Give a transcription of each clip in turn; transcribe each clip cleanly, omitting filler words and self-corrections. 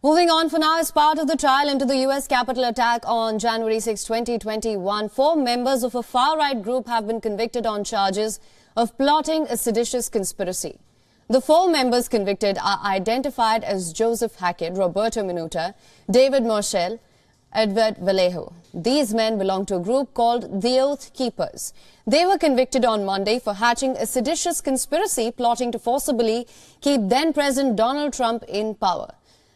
Moving on for now, as part of the trial into the US Capitol attack on January 6, 2021, 4 members of a far-right group have been convicted on charges of plotting a seditious conspiracy. The 4 members convicted are identified as Joseph Hackett, Roberto Minuta, David Marshall, Edward Vallejo. These men belong to a group called the Oath Keepers. They were convicted on Monday for hatching a seditious conspiracy plotting to forcibly keep then-President Donald Trump in power.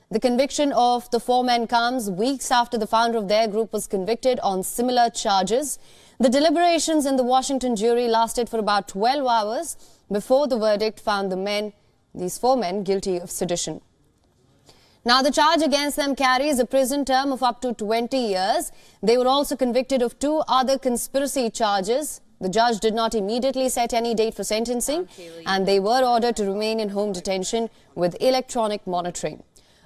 The conviction of the 4 men comes weeks after the founder of their group was convicted on similar charges. The deliberations in the Washington jury lasted for about 12 hours before the verdict found these 4 men guilty of sedition. Now, the charge against them carries a prison term of up to 20 years. They were also convicted of 2 other conspiracy charges. The judge did not immediately set any date for sentencing, and they were ordered to remain in home detention with electronic monitoring.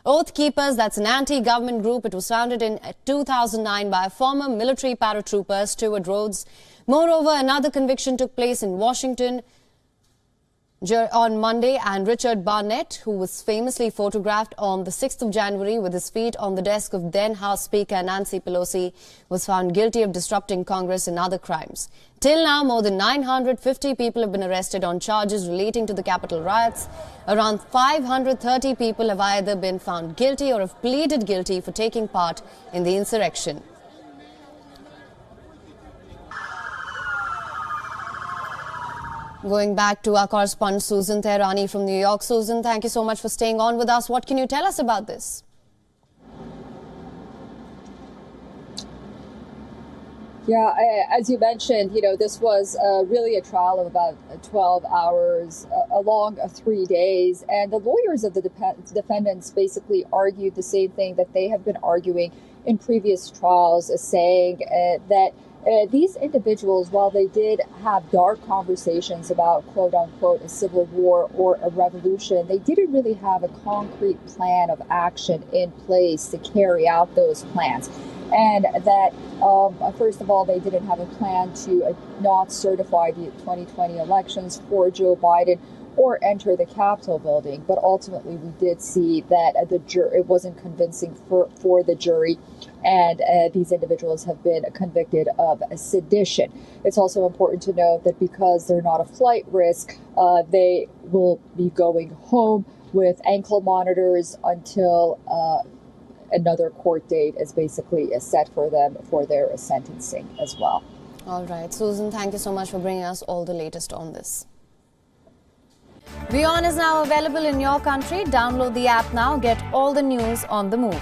Oath Keepers, that's an anti-government group. It was founded in 2009 by former military paratrooper Stewart Rhodes. Moreover, another conviction took place in Washington on Monday, and Richard Barnett, who was famously photographed on the 6th of January with his feet on the desk of then House Speaker Nancy Pelosi, was found guilty of disrupting Congress and other crimes. Till now, more than 950 people have been arrested on charges relating to the Capitol riots. Around 530 people have either been found guilty or have pleaded guilty for taking part in the insurrection. Going back to our correspondent Susan Tehrani from New York. Susan, thank you so much for staying on with us. What can you tell us about this? Yeah, as you mentioned, this was really a trial of about 12 hours along 3 days. And the lawyers of the defendants basically argued the same thing that they have been arguing in previous trials, saying that these individuals, while they did have dark conversations about, quote unquote, a civil war or a revolution, they didn't really have a concrete plan of action in place to carry out those plans. And that, first of all, they didn't have a plan to not certify the 2020 elections for Joe Biden or enter the Capitol building. But ultimately, we did see that it wasn't convincing for the jury, and these individuals have been convicted of sedition. It's also important to note that because they're not a flight risk, they will be going home with ankle monitors until another court date is basically set for them for their sentencing as well. All right, Susan, thank you so much for bringing us all the latest on this. WION is now available in your country. Download the app now. Get all the news on the move.